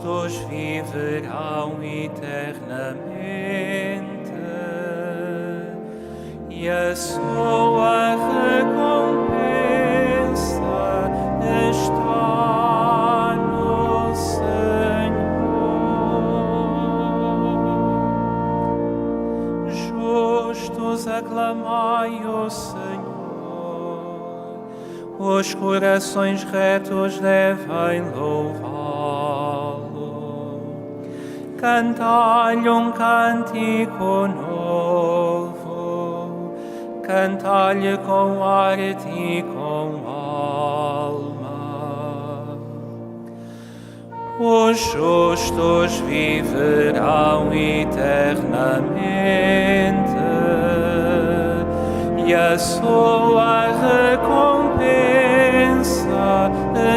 justos viverão eternamente, e a sua recompensa está no Senhor. Justos, aclamai o Senhor. Os corações retos devem louvá-lo. Cantai-lhe um cântico novo, cantai-lhe com arte e com alma. Os justos viverão eternamente, e a sua recompensa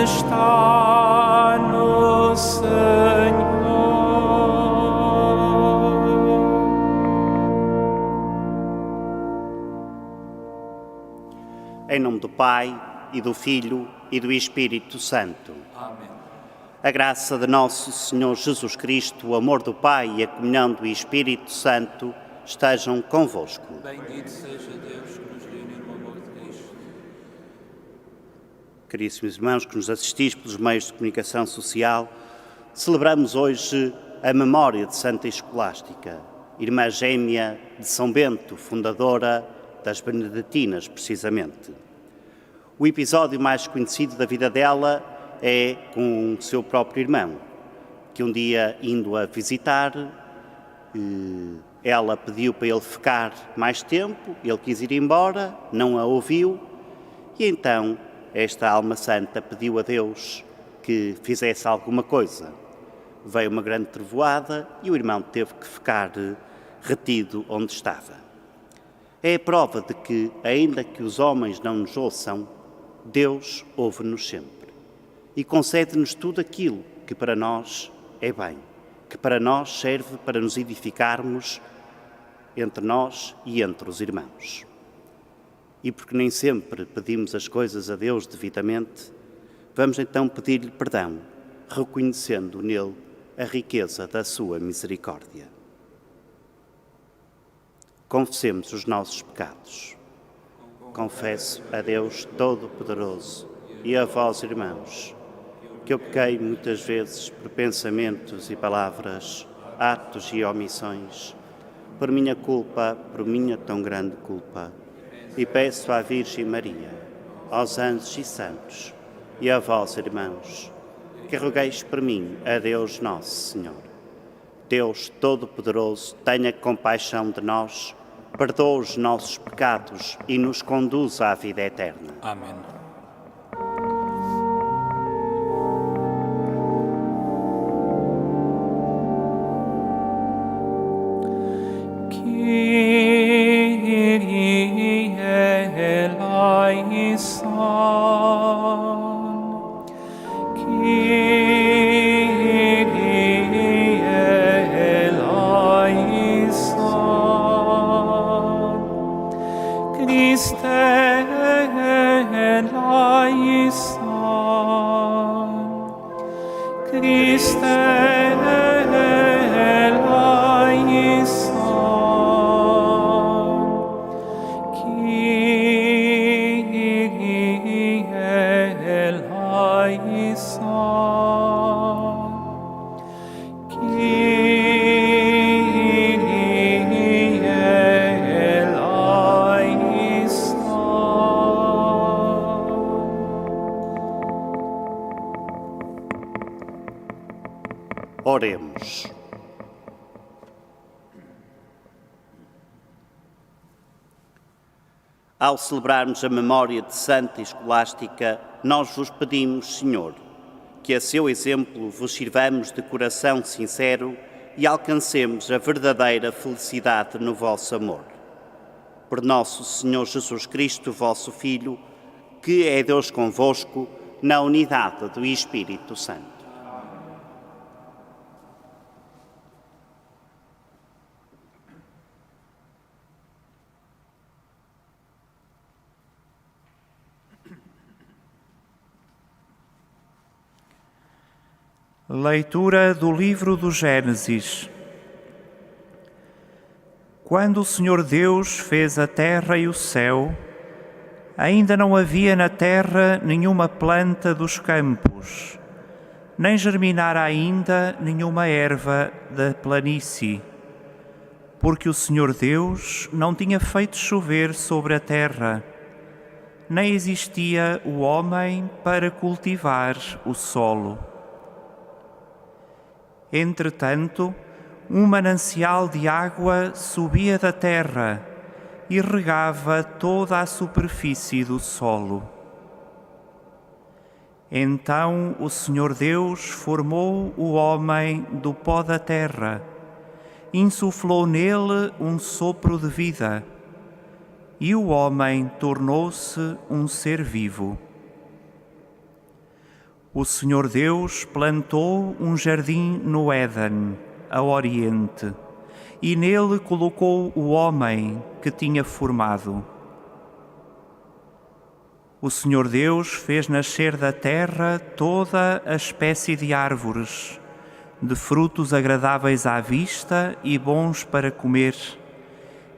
está no Senhor. Em nome do Pai, e do Filho, e do Espírito Santo. Amém. A graça de nosso Senhor Jesus Cristo, o amor do Pai e a comunhão do Espírito Santo estejam convosco. Bendito seja Deus que nos reuniu no amor de Cristo. Caríssimos irmãos que nos assistis pelos meios de comunicação social, celebramos hoje a memória de Santa Escolástica, irmã gêmea de São Bento, fundadora das Beneditinas, precisamente. O episódio mais conhecido da vida dela é com o seu próprio irmão, que um dia, indo a visitar, ela pediu para ele ficar mais tempo, ele quis ir embora, não a ouviu, e então esta alma santa pediu a Deus que fizesse alguma coisa. Veio uma grande trovoada e o irmão teve que ficar retido onde estava. É a prova de que, ainda que os homens não nos ouçam, Deus ouve-nos sempre e concede-nos tudo aquilo que para nós é bem, que para nós serve para nos edificarmos entre nós e entre os irmãos. E porque nem sempre pedimos as coisas a Deus devidamente, vamos então pedir-lhe perdão, reconhecendo nele a riqueza da sua misericórdia. Confessemos os nossos pecados. Confesso a Deus Todo-Poderoso e a vós, irmãos, que eu pequei muitas vezes por pensamentos e palavras, atos e omissões, por minha culpa, por minha tão grande culpa, e peço à Virgem Maria, aos anjos e santos, e a vós, irmãos, que rogueis por mim a Deus Nosso Senhor. Deus Todo-Poderoso, tenha compaixão de nós, perdoa os nossos pecados e nos conduza à vida eterna. Amém. Oremos. Ao celebrarmos a memória de Santa Escolástica, nós vos pedimos, Senhor, que a seu exemplo vos sirvamos de coração sincero e alcancemos a verdadeira felicidade no vosso amor. Por nosso Senhor Jesus Cristo, vosso Filho, que é Deus convosco, na unidade do Espírito Santo. Leitura do livro do Gênesis. Quando o Senhor Deus fez a terra e o céu, ainda não havia na terra nenhuma planta dos campos, nem germinara ainda nenhuma erva da planície, porque o Senhor Deus não tinha feito chover sobre a terra, nem existia o homem para cultivar o solo. Entretanto, um manancial de água subia da terra e regava toda a superfície do solo. Então o Senhor Deus formou o homem do pó da terra, insuflou nele um sopro de vida, e o homem tornou-se um ser vivo. O Senhor Deus plantou um jardim no Éden, a oriente, e nele colocou o homem que tinha formado. O Senhor Deus fez nascer da terra toda a espécie de árvores, de frutos agradáveis à vista e bons para comer,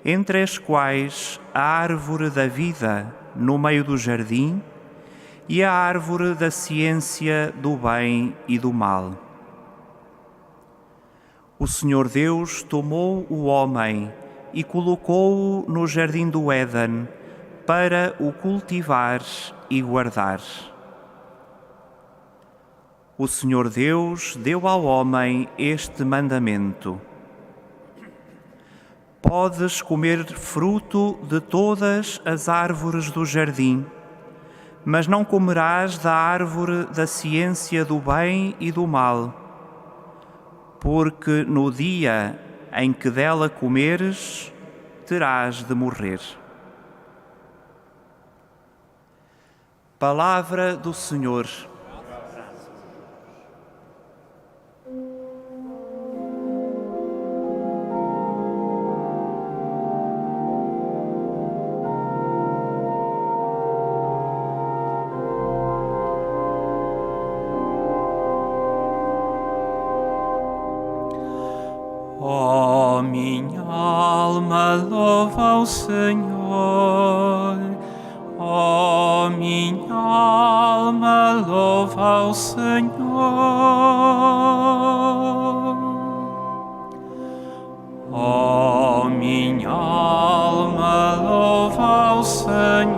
entre as quais a árvore da vida no meio do jardim, e a árvore da ciência do bem e do mal. O Senhor Deus tomou o homem e colocou-o no jardim do Éden para o cultivar e guardar. O Senhor Deus deu ao homem este mandamento: podes comer fruto de todas as árvores do jardim, mas não comerás da árvore da ciência do bem e do mal, porque no dia em que dela comeres, terás de morrer. Palavra do Senhor. Ó minha alma, louva o Senhor. Ó minha alma, louva o Senhor. Ó minha alma, louva o Senhor.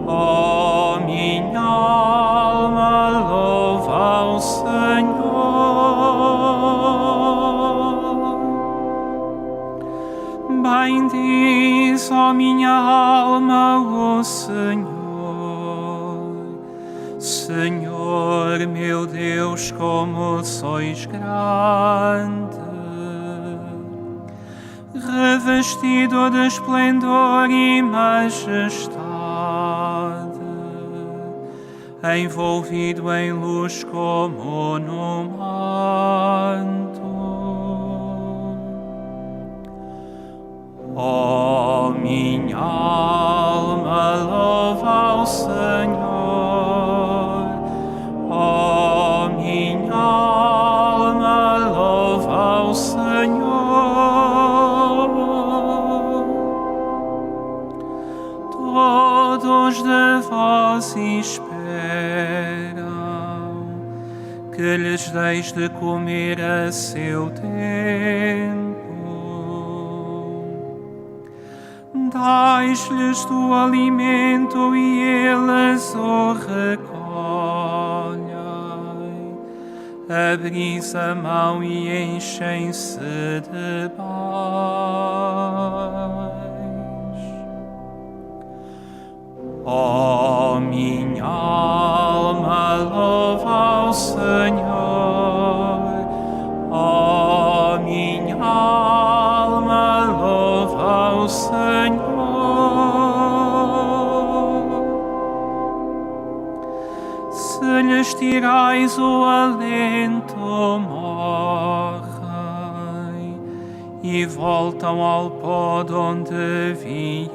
Ó minha alma, louva o Senhor. Bem diz, ó minha alma, o Senhor. Senhor, meu Deus, como sois grande, revestido de esplendor e majestade, envolvido em luz como no manto. Ó minha alma, louva ao Senhor. Ó minha alma, louva ao Senhor. Todos de vós esperam que lhes deis de comer a seu tempo. Dais-lhes do alimento e eles o recolhem. Abris a mão e enchem-se de bens. Ó minha alma, louva ao Senhor. Ó minha alma, louva ao Senhor. Se lhes tirais o alento, morrem e voltam ao pó de onde vieram.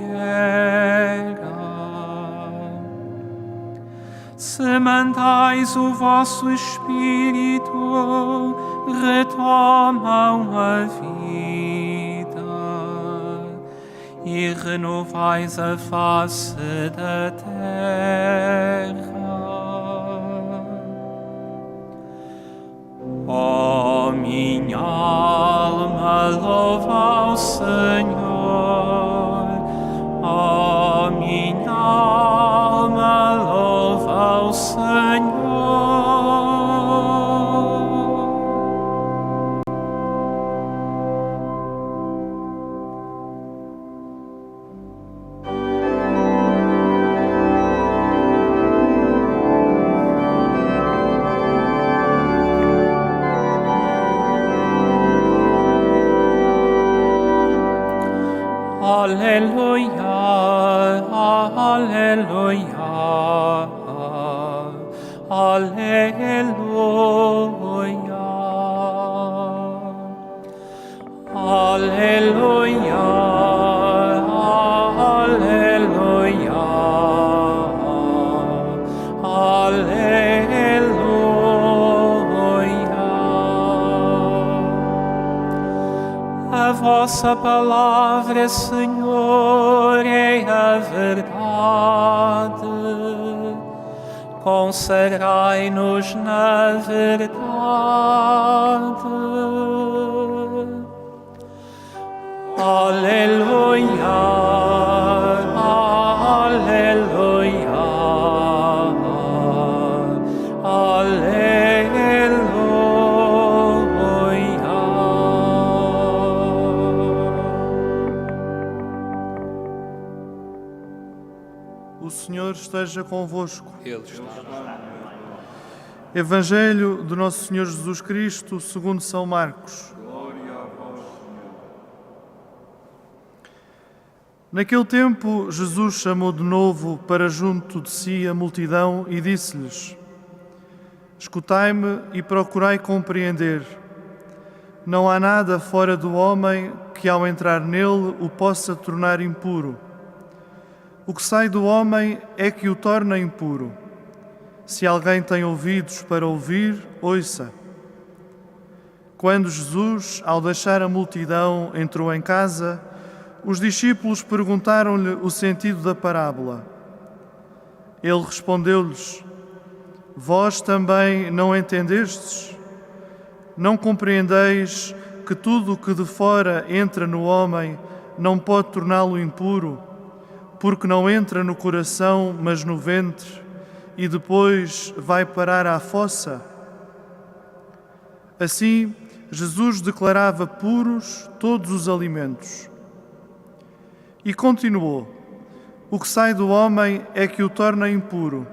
Se se mandais o vosso espírito, retomam a vida e renovais a face da terra. Ó minha alma, louva ao Senhor. Ó minha alma, louva ao Senhor. Alleluia, alleluia, alleluia, alleluia, alleluia, alleluia. A vossa palavra, Senhor, é a verdade. Consagrai-nos na verdade. Aleluia, aleluia, O Senhor esteja convosco. Ele está. Evangelho do Nosso Senhor Jesus Cristo, segundo São Marcos. Naquele tempo, Jesus chamou de novo para junto de si a multidão e disse-lhes: Escutai-me e procurai compreender. Não há nada fora do homem que, ao entrar nele, o possa tornar impuro. O que sai do homem é que o torna impuro. Se alguém tem ouvidos para ouvir, ouça. Quando Jesus, ao deixar a multidão, entrou em casa, os discípulos perguntaram-lhe o sentido da parábola. Ele respondeu-lhes: Vós também não entendestes? Não compreendeis que tudo o que de fora entra no homem não pode torná-lo impuro, porque não entra no coração, mas no ventre, e depois vai parar à fossa? Assim, Jesus declarava puros todos os alimentos. E continuou: O que sai do homem é que o torna impuro,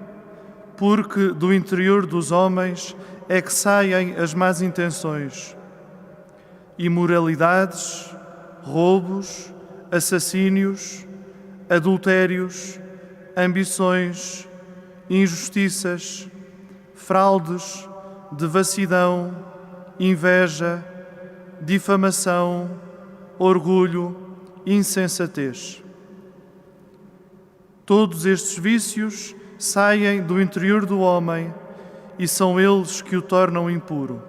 porque do interior dos homens é que saem as más intenções, imoralidades, roubos, assassínios, adultérios, ambições, injustiças, fraudes, devassidão, inveja, difamação, orgulho, insensatez. Todos estes vícios saem do interior do homem e são eles que o tornam impuro.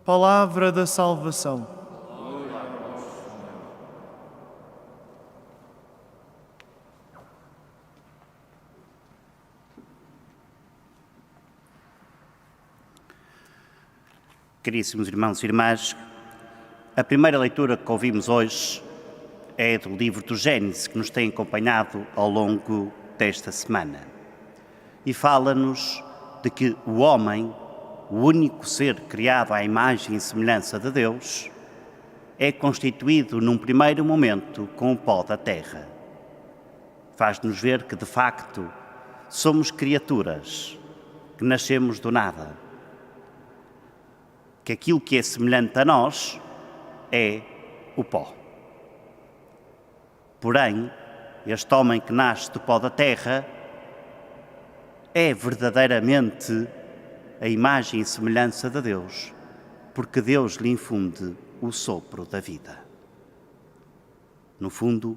Palavra da salvação. Caríssimos irmãos e irmãs, a primeira leitura que ouvimos hoje é do livro do Gênesis, que nos tem acompanhado ao longo desta semana. E fala-nos de que o homem, o único ser criado à imagem e semelhança de Deus, é constituído num primeiro momento com o pó da terra. Faz-nos ver que, de facto, somos criaturas, que nascemos do nada. Que aquilo que é semelhante a nós é o pó. Porém, este homem que nasce do pó da terra é verdadeiramente a imagem e semelhança de Deus, porque Deus lhe infunde o sopro da vida. No fundo,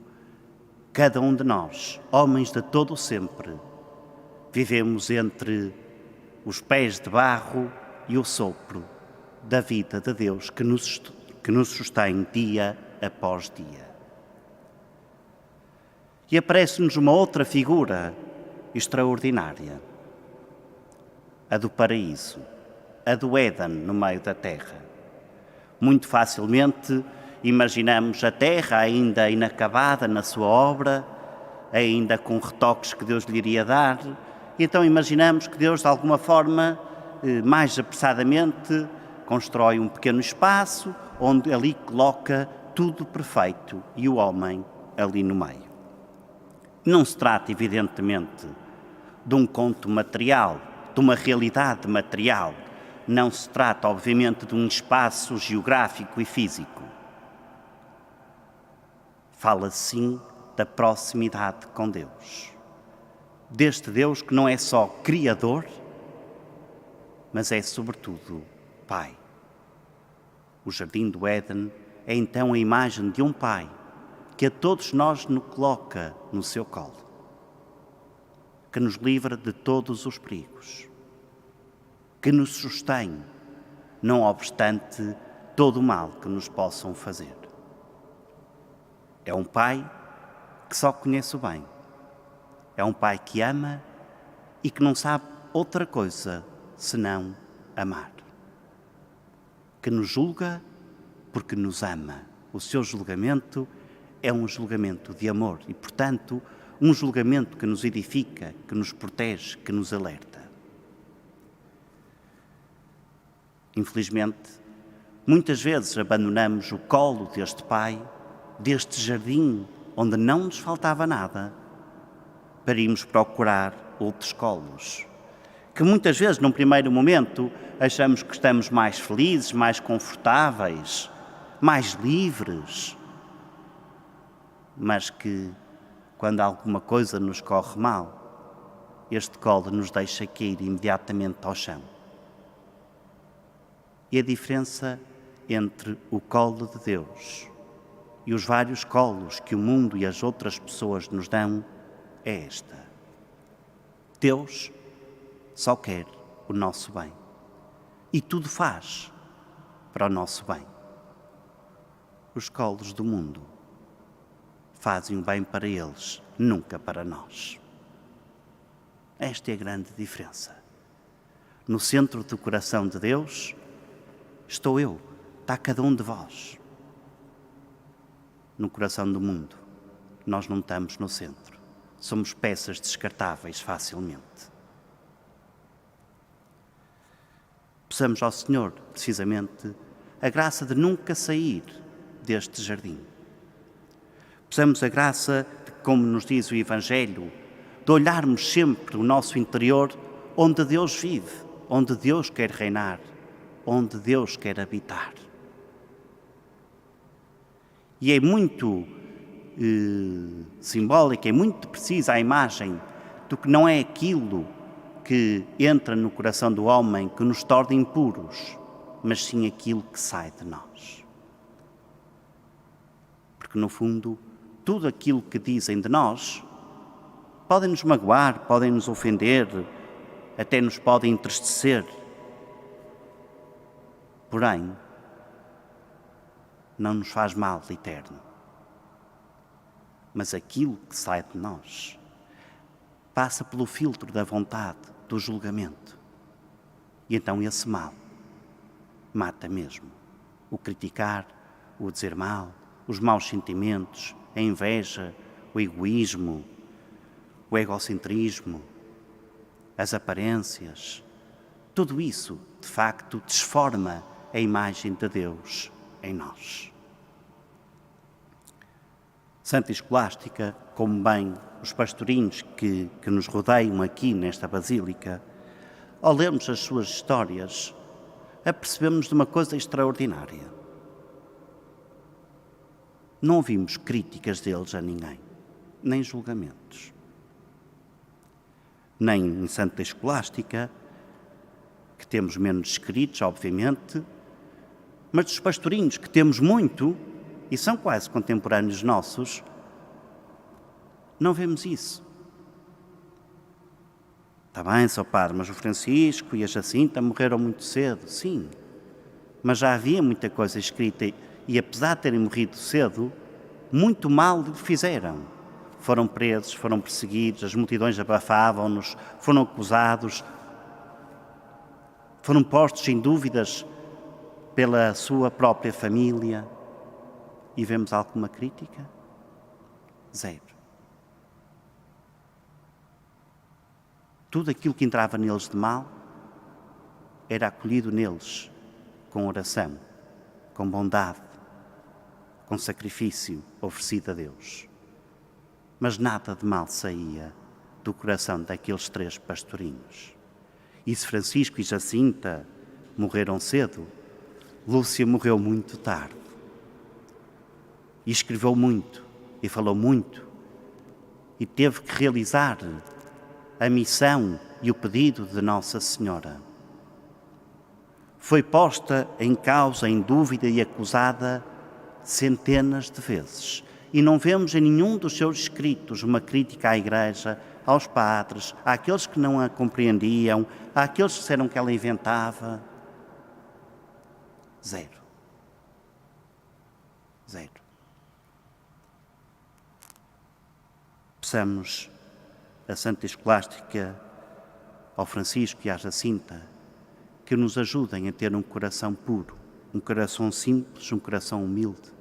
Cada um de nós, homens de todo o sempre, vivemos entre os pés de barro e o sopro da vida de Deus que nos sustém dia após dia. E aparece-nos uma outra figura extraordinária, a do paraíso, a do Éden no meio da terra. Muito facilmente imaginamos a terra ainda inacabada na sua obra, ainda com retoques que Deus lhe iria dar, e então imaginamos que Deus, de alguma forma, mais apressadamente, constrói um pequeno espaço onde ali coloca tudo perfeito e o homem ali no meio. Não se trata, evidentemente, de um conto material, de uma realidade material. Não se trata, obviamente, de um espaço geográfico e físico. Fala, sim, da proximidade com Deus. Deste Deus que não é só Criador, mas é, sobretudo, Pai. O Jardim do Éden é, então, a imagem de um Pai que a todos nós nos coloca no seu colo, que nos livra de todos os perigos, que nos sustém, não obstante todo o mal que nos possam fazer. É um Pai que só conhece o bem. É um Pai que ama e que não sabe outra coisa senão amar. Que nos julga porque nos ama. O seu julgamento é um julgamento de amor e, portanto, um julgamento que nos edifica, que nos protege, que nos alerta. Infelizmente, muitas vezes abandonamos o colo deste Pai, deste jardim onde não nos faltava nada, para irmos procurar outros colos, que muitas vezes, num primeiro momento, achamos que estamos mais felizes, mais confortáveis, mais livres, mas que, quando alguma coisa nos corre mal, este colo nos deixa cair imediatamente ao chão. E a diferença entre o colo de Deus e os vários colos que o mundo e as outras pessoas nos dão é esta. Deus só quer o nosso bem e tudo faz para o nosso bem. Os colos do mundo fazem o bem para eles, nunca para nós. Esta é a grande diferença. No centro do coração de Deus estou eu, está cada um de vós. No coração do mundo, nós não estamos no centro. Somos peças descartáveis facilmente. Peçamos ao Senhor, precisamente, a graça de nunca sair deste jardim. Peçamos a graça, de, como nos diz o Evangelho, de olharmos sempre o nosso interior onde Deus vive, onde Deus quer reinar, onde Deus quer habitar. E é muito simbólica, é muito precisa a imagem do que não é aquilo que entra no coração do homem que nos torna impuros, mas sim aquilo que sai de nós. Porque, no fundo, tudo aquilo que dizem de nós podem nos magoar, podem nos ofender, até nos podem entristecer. Porém, não nos faz mal eterno. Mas aquilo que sai de nós passa pelo filtro da vontade, do julgamento. E então esse mal mata mesmo. O criticar, o dizer mal, os maus sentimentos, a inveja, o egoísmo, o egocentrismo, as aparências, tudo isso, de facto, desforma a imagem de Deus em nós. Santa Escolástica, como bem os pastorinhos que nos rodeiam aqui nesta Basílica, ao lermos as suas histórias, apercebemos de uma coisa extraordinária. Não ouvimos críticas deles a ninguém, nem julgamentos. Nem em Santa Escolástica, que temos menos escritos, obviamente, mas dos pastorinhos, que temos muito, e são quase contemporâneos nossos, Não vemos isso. Está bem, Sr. Padre, mas o Francisco e a Jacinta morreram muito cedo, sim. Mas já havia muita coisa escrita e apesar de terem morrido cedo, muito mal lhe fizeram. Foram presos, foram perseguidos, as multidões abafavam-nos, foram acusados, foram postos em dúvidas pela sua própria família. E vemos alguma crítica? Zero. Tudo aquilo que entrava neles de mal era acolhido neles com oração, com bondade, com sacrifício oferecido a Deus. Mas nada de mal saía do coração daqueles 3 pastorinhos. E se Francisco e Jacinta morreram cedo, Lúcia morreu muito tarde. E escreveu muito, e falou muito, e teve que realizar a missão e o pedido de Nossa Senhora. Foi posta em causa, em dúvida e acusada centenas de vezes. E não vemos em nenhum dos seus escritos uma crítica à Igreja, aos padres, àqueles que não a compreendiam, àqueles que disseram que ela inventava. Zero. Zero. Peçamos a Santa Escolástica, ao Francisco e à Jacinta, que nos ajudem a ter um coração puro, um coração simples, um coração humilde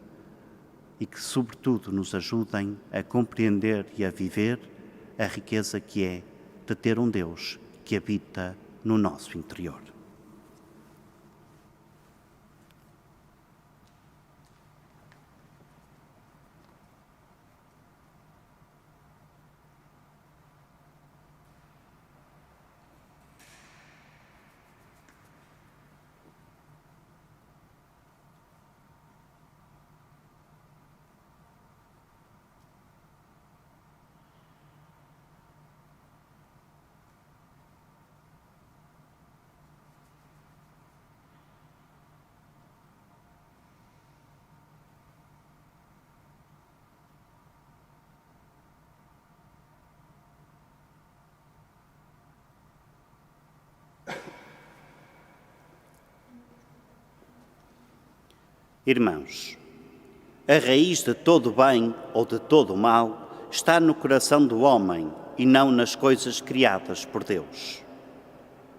e que, sobretudo, nos ajudem a compreender e a viver a riqueza que é de ter um Deus que habita no nosso interior. Irmãos, a raiz de todo o bem ou de todo o mal está no coração do homem e não nas coisas criadas por Deus.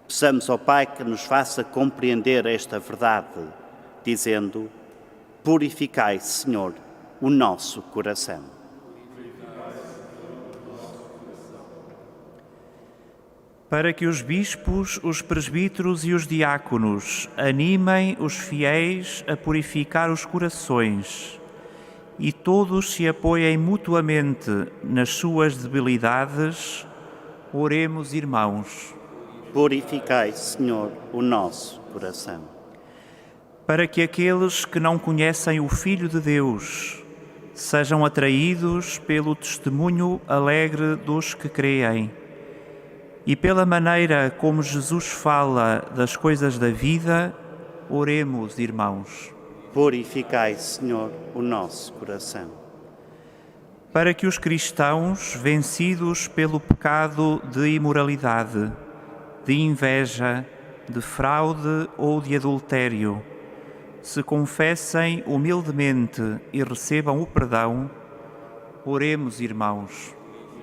Peçamos ao Pai que nos faça compreender esta verdade, dizendo: purificai, Senhor, o nosso coração. Para que os bispos, os presbíteros e os diáconos animem os fiéis a purificar os corações e todos se apoiem mutuamente nas suas debilidades, oremos, irmãos. Purificai, Senhor, o nosso coração. Para que aqueles que não conhecem o Filho de Deus sejam atraídos pelo testemunho alegre dos que creem, e pela maneira como Jesus fala das coisas da vida, oremos, irmãos. Purificai, Senhor, o nosso coração. Para que os cristãos, vencidos pelo pecado de imoralidade, de inveja, de fraude ou de adultério, se confessem humildemente e recebam o perdão, oremos, irmãos.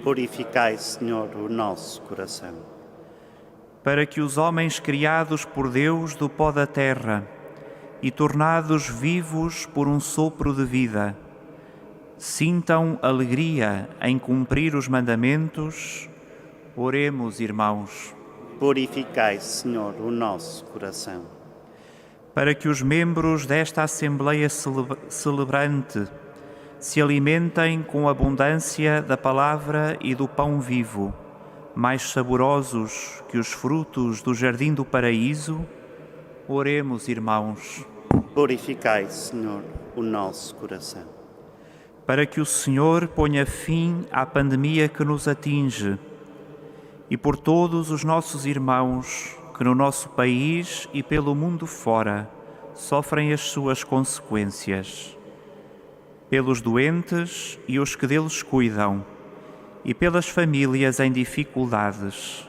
Purificai, Senhor, o nosso coração. Para que os homens criados por Deus do pó da terra e tornados vivos por um sopro de vida, sintam alegria em cumprir os mandamentos, oremos, irmãos. Purificai, Senhor, o nosso coração. Para que os membros desta Assembleia celebrante se alimentem com abundância da palavra e do pão vivo, mais saborosos que os frutos do jardim do paraíso, oremos, irmãos. Purificai, Senhor, o nosso coração. Para que o Senhor ponha fim à pandemia que nos atinge e por todos os nossos irmãos que no nosso país e pelo mundo fora sofrem as suas consequências. Pelos doentes e os que deles cuidam, e pelas famílias em dificuldades,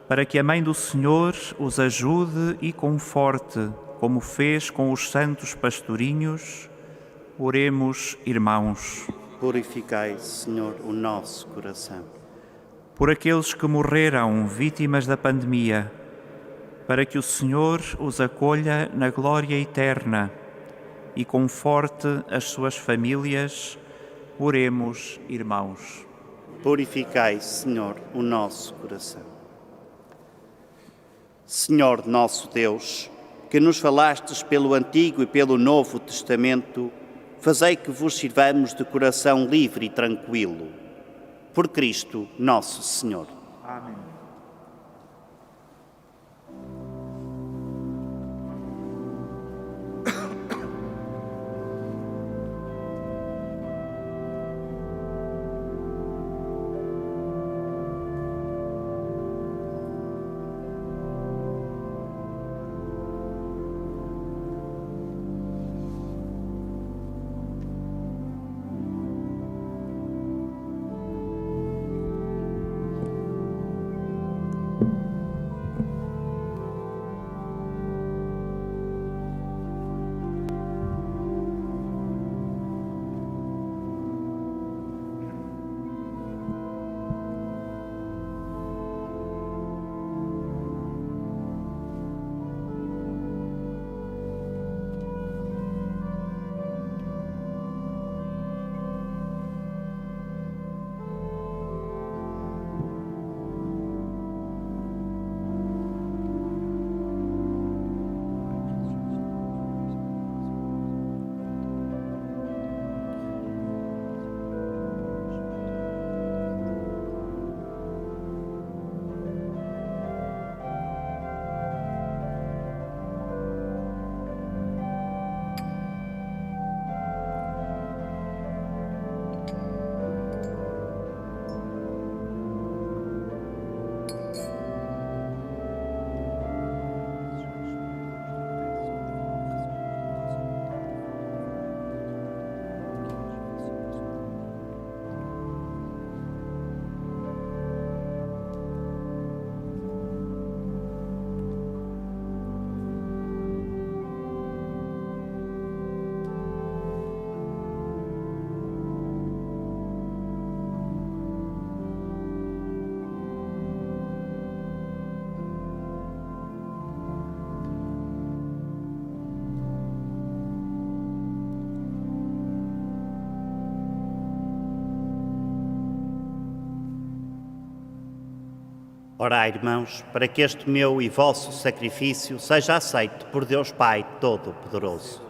para que a Mãe do Senhor os ajude e conforte, como fez com os santos pastorinhos. Oremos, irmãos. Purificai, Senhor, o nosso coração. Por aqueles que morreram vítimas da pandemia, para que o Senhor os acolha na glória eterna e conforte as suas famílias. Oremos, irmãos. Purificai, Senhor, o nosso coração. Senhor nosso Deus, que nos falastes pelo Antigo e pelo Novo Testamento, fazei que vos sirvamos de coração livre e tranquilo. Por Cristo nosso Senhor. Amém. Orai, irmãos, para que este meu e vosso sacrifício seja aceito por Deus Pai Todo-Poderoso.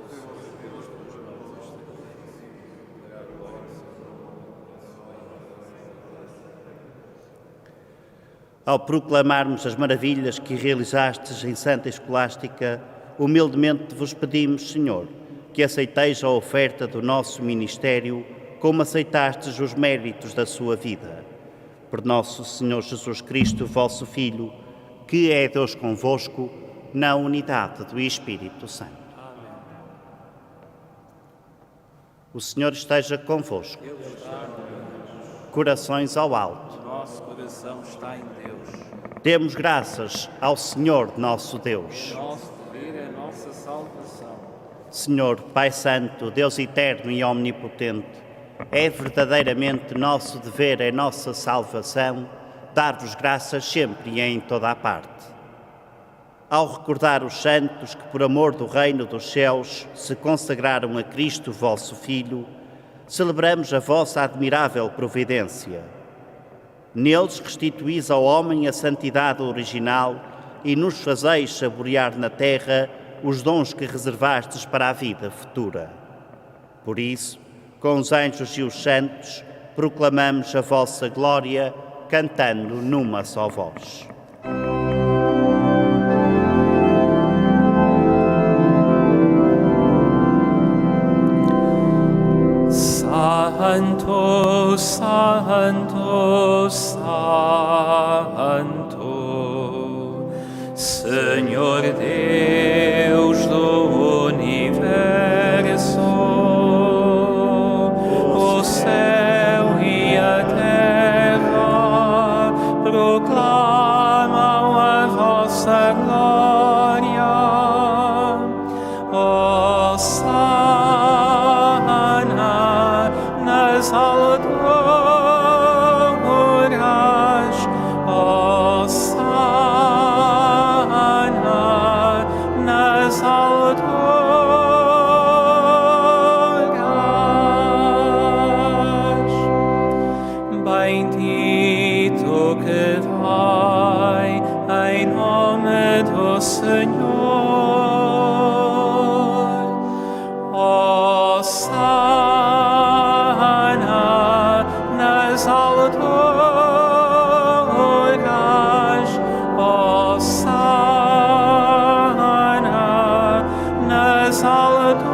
Ao proclamarmos as maravilhas que realizastes em Santa Escolástica, humildemente vos pedimos, Senhor, que aceiteis a oferta do nosso ministério, como aceitastes os méritos da sua vida. Por nosso Senhor Jesus Cristo, vosso Filho, que é Deus convosco, na unidade do Espírito Santo. Amém. O Senhor esteja convosco. Corações ao alto. Nosso coração está em Deus. Demos graças ao Senhor nosso Deus. Nosso dever é nossa salvação. Senhor, Pai Santo, Deus eterno e omnipotente, é verdadeiramente nosso dever, é nossa salvação, dar-vos graças sempre e em toda a parte. Ao recordar os santos que, por amor do reino dos céus, se consagraram a Cristo, vosso Filho, celebramos a vossa admirável providência. Neles restituís ao homem a santidade original e nos fazeis saborear na terra os dons que reservastes para a vida futura. Por isso, com os anjos e os santos, proclamamos a vossa glória, cantando numa só voz. Santo, Santo, Santo, Senhor Deus do universo, o céu e a terra Hosana nas alturas, Hosana nas alturas. Bendito que vai em nome do Senhor. Hosana nas alturas, Hosana nas alturas.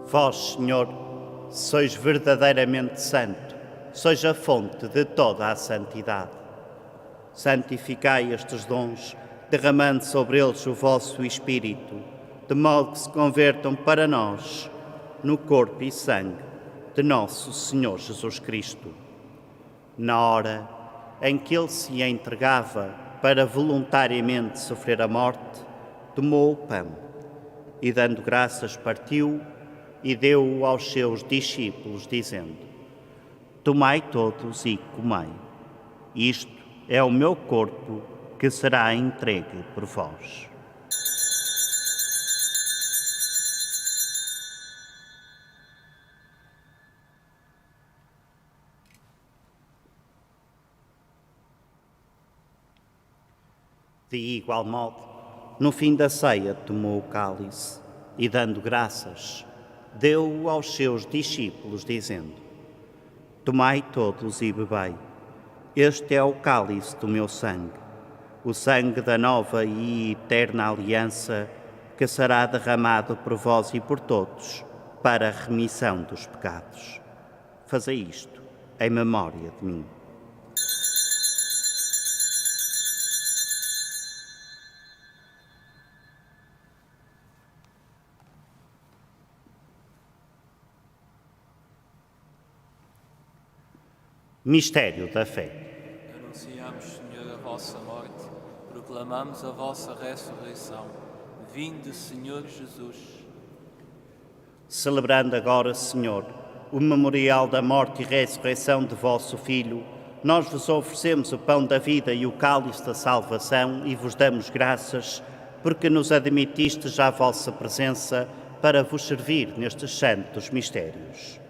Vós, Senhor, sois verdadeiramente santo, sois a fonte de toda a santidade. Santificai estes dons, derramando sobre eles o vosso Espírito, de modo que se convertam para nós no corpo e sangue de nosso Senhor Jesus Cristo. Na hora em que ele se entregava para voluntariamente sofrer a morte, tomou o pão e, dando graças, partiu e deu-o aos seus discípulos, dizendo: Tomai todos e comei. Isto é o meu corpo que será entregue por vós. De igual modo, no fim da ceia, tomou o cálice e, dando graças, deu-o aos seus discípulos, dizendo: Tomai todos e bebei. Este é o cálice do meu sangue, o sangue da nova e eterna aliança, que será derramado por vós e por todos para a remissão dos pecados. Fazei isto em memória de mim. Mistério da fé. Anunciamos, Senhor, a vossa morte, proclamamos a vossa ressurreição. Vinde, Senhor Jesus. Celebrando agora, Senhor, o memorial da morte e ressurreição de vosso Filho, nós vos oferecemos o pão da vida e o cálice da salvação e vos damos graças, porque nos admitistes à vossa presença para vos servir nestes santos mistérios.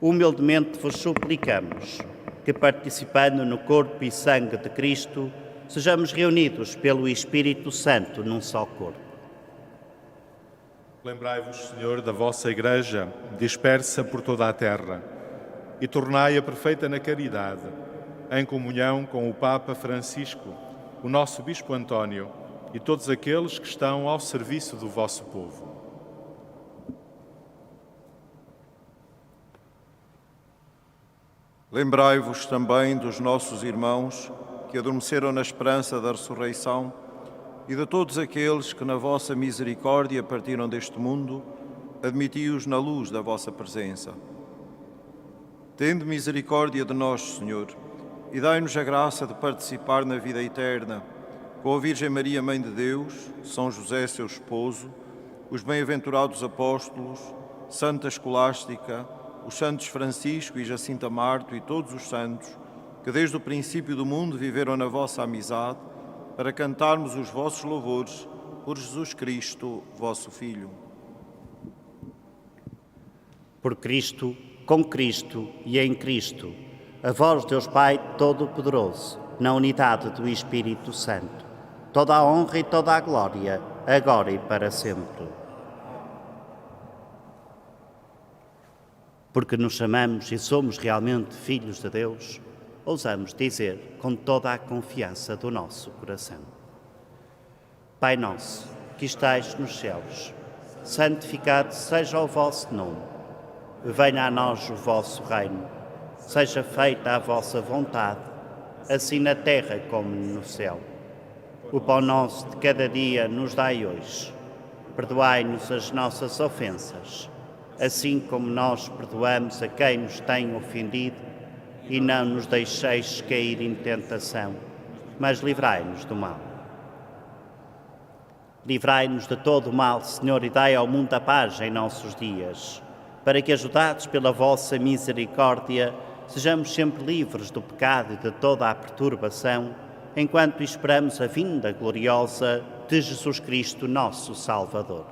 Humildemente vos suplicamos que, participando no corpo e sangue de Cristo, sejamos reunidos pelo Espírito Santo num só corpo. Lembrai-vos, Senhor, da vossa Igreja, dispersa por toda a terra, e tornai-a perfeita na caridade, em comunhão com o Papa Francisco, o nosso Bispo António e todos aqueles que estão ao serviço do vosso povo. Lembrai-vos também dos nossos irmãos que adormeceram na esperança da ressurreição e de todos aqueles que na vossa misericórdia partiram deste mundo, admiti-os na luz da vossa presença. Tende misericórdia de nós, Senhor, e dai-nos a graça de participar na vida eterna com a Virgem Maria, Mãe de Deus, São José, seu esposo, os bem-aventurados apóstolos, Santa Escolástica, os santos Francisco e Jacinta Marto e todos os santos que desde o princípio do mundo viveram na vossa amizade, para cantarmos os vossos louvores por Jesus Cristo, vosso Filho. Por Cristo, com Cristo e em Cristo, a vós, Deus Pai Todo-Poderoso, na unidade do Espírito Santo, toda a honra e toda a glória, agora e para sempre. Porque nos chamamos e somos realmente filhos de Deus, ousamos dizer com toda a confiança do nosso coração: Pai nosso, que estais nos céus, santificado seja o vosso nome. Venha a nós o vosso reino. Seja feita a vossa vontade, assim na terra como no céu. O pão nosso de cada dia nos dai hoje. Perdoai-nos as nossas ofensas, assim como nós perdoamos a quem nos tem ofendido, e não nos deixeis cair em tentação, mas livrai-nos do mal. Livrai-nos de todo o mal, Senhor, e dai ao mundo a paz em nossos dias, para que, ajudados pela vossa misericórdia, sejamos sempre livres do pecado e de toda a perturbação, enquanto esperamos a vinda gloriosa de Jesus Cristo, nosso Salvador.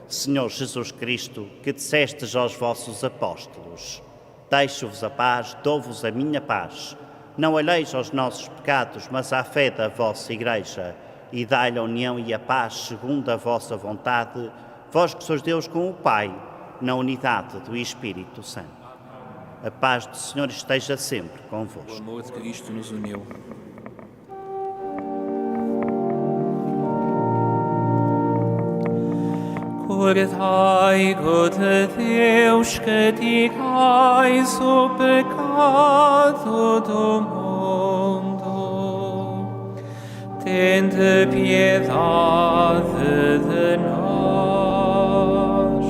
Senhor Jesus Cristo, que dissestes aos vossos apóstolos: deixo-vos a paz, dou-vos a minha paz. Não olheis aos nossos pecados, mas à fé da vossa Igreja, e dai-lhe a união e a paz segundo a vossa vontade, vós que sois Deus com o Pai, na unidade do Espírito Santo. A paz do Senhor esteja sempre O convosco. amor de Cristo nos uniu. Cordaigo de Deus, que tirais o pecado do mundo, tende piedade de nós.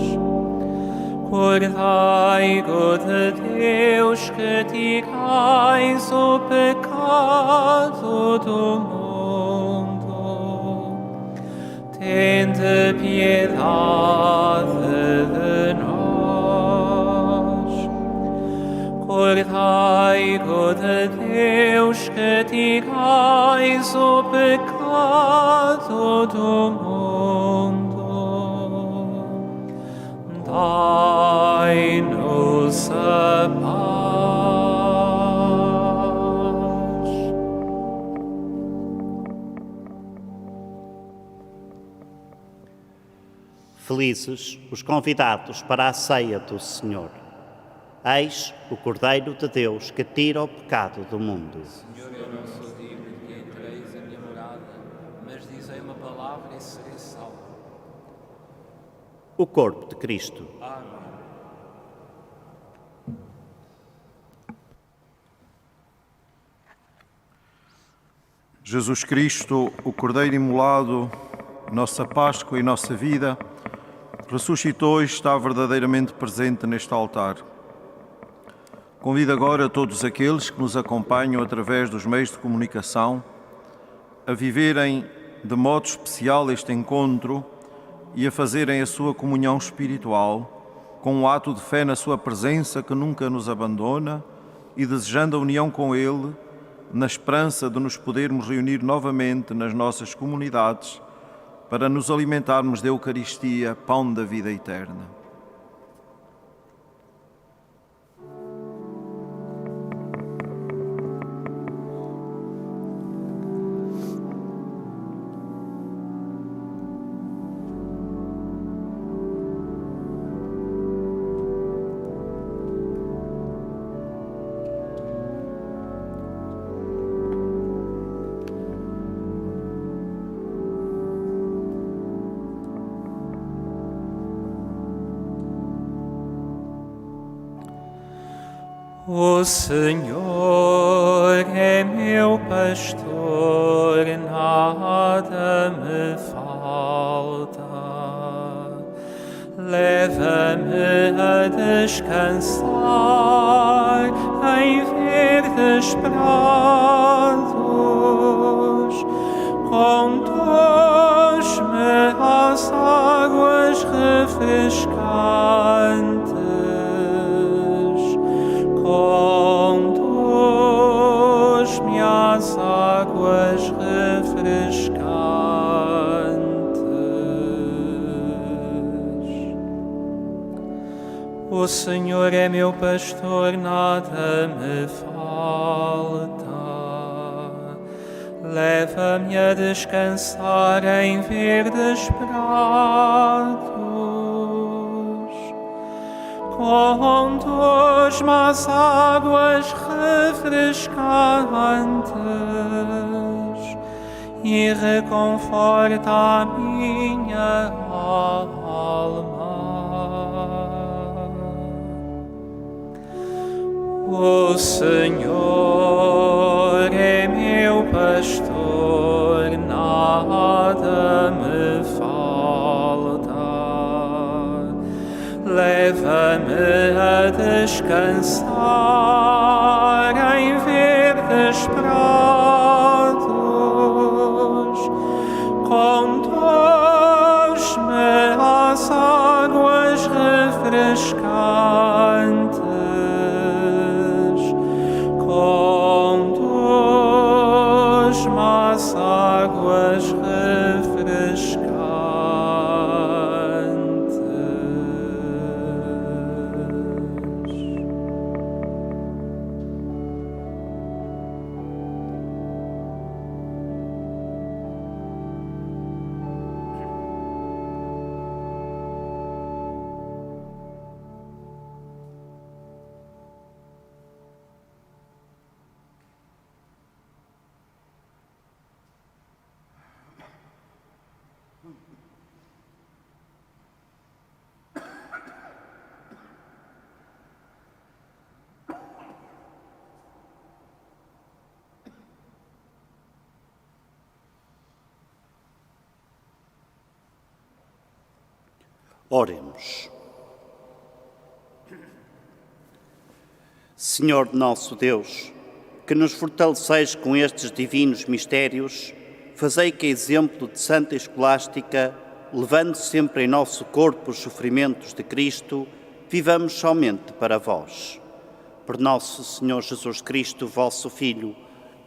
Cordaigo de Deus, que tirais o pecado do mundo, tende piedade de nós. Cordaigo de Deus, que tirais o pecado do mundo, dai-nos a paz. Felizes os convidados para a ceia do Senhor. Eis o Cordeiro de Deus que tira o pecado do mundo. Senhor, eu não sou digno de que entreis a minha morada, mas dizei uma palavra e serei salvo. O corpo de Cristo. Amém. Jesus Cristo, o Cordeiro imolado, nossa Páscoa e nossa vida, ressuscitou e está verdadeiramente presente neste altar. Convido agora todos aqueles que nos acompanham através dos meios de comunicação a viverem de modo especial este encontro e a fazerem a sua comunhão espiritual com um ato de fé na sua presença que nunca nos abandona e desejando a união com Ele, na esperança de nos podermos reunir novamente nas nossas comunidades para nos alimentarmos da Eucaristia, pão da vida eterna. O Senhor é meu pastor, nada me falta. Leva-me a descansar em verdes prados, conduz-me às águas refrescantes. Conduz-me às águas refrescantes. O Senhor é meu pastor, nada me falta. Leva-me a descansar em verdes prados. Conduz-me às águas refrescantes e reconforta a minha alma. O Senhor é meu pastor, nada me falta. Leva-me a descansar em verdes prados, conduz-me às águas refrescantes, conduz-me às águas refrescantes. Oremos. Senhor nosso Deus, que nos fortaleceis com estes divinos mistérios, fazei que, a exemplo de Santa Escolástica, levando sempre em nosso corpo os sofrimentos de Cristo, vivamos somente para vós. Por nosso Senhor Jesus Cristo, vosso Filho,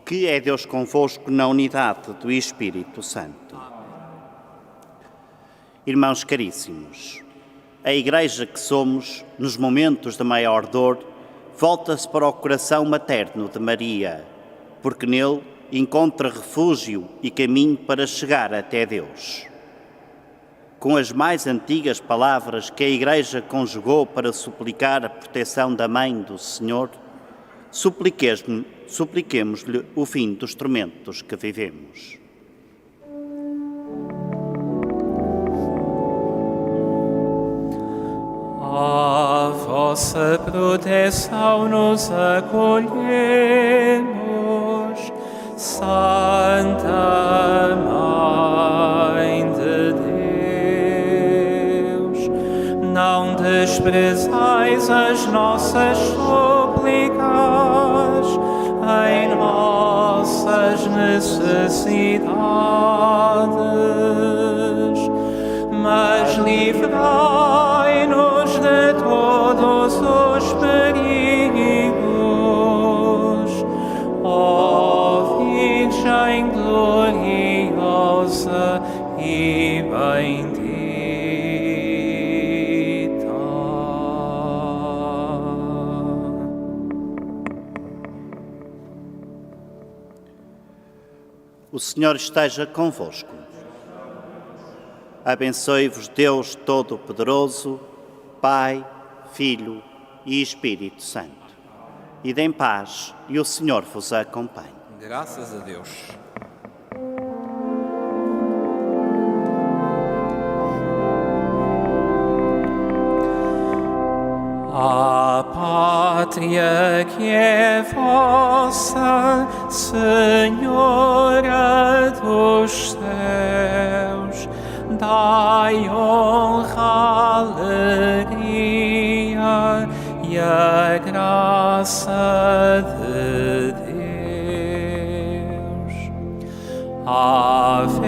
que é Deus convosco na unidade do Espírito Santo. Irmãos caríssimos, a Igreja que somos, nos momentos de maior dor, volta-se para o coração materno de Maria, porque nele encontra refúgio e caminho para chegar até Deus. Com as mais antigas palavras que a Igreja conjugou para suplicar a proteção da Mãe do Senhor, supliquemos-lhe o fim dos tormentos que vivemos. A vossa proteção nos acolhemos, Santa Mãe de Deus. Não desprezais as nossas súplicas em nossas necessidades, mas livrai-nos de todos os perigos, ó Virgem gloriosa e bendita. O Senhor esteja convosco. Abençoe-vos Deus Todo-Poderoso, Pai, Filho e Espírito Santo. Ide em paz e o Senhor vos acompanhe. Graças a Deus. A pátria que é vossa, Senhora dos céus, dai honra, alegria e a graça de Deus. Ave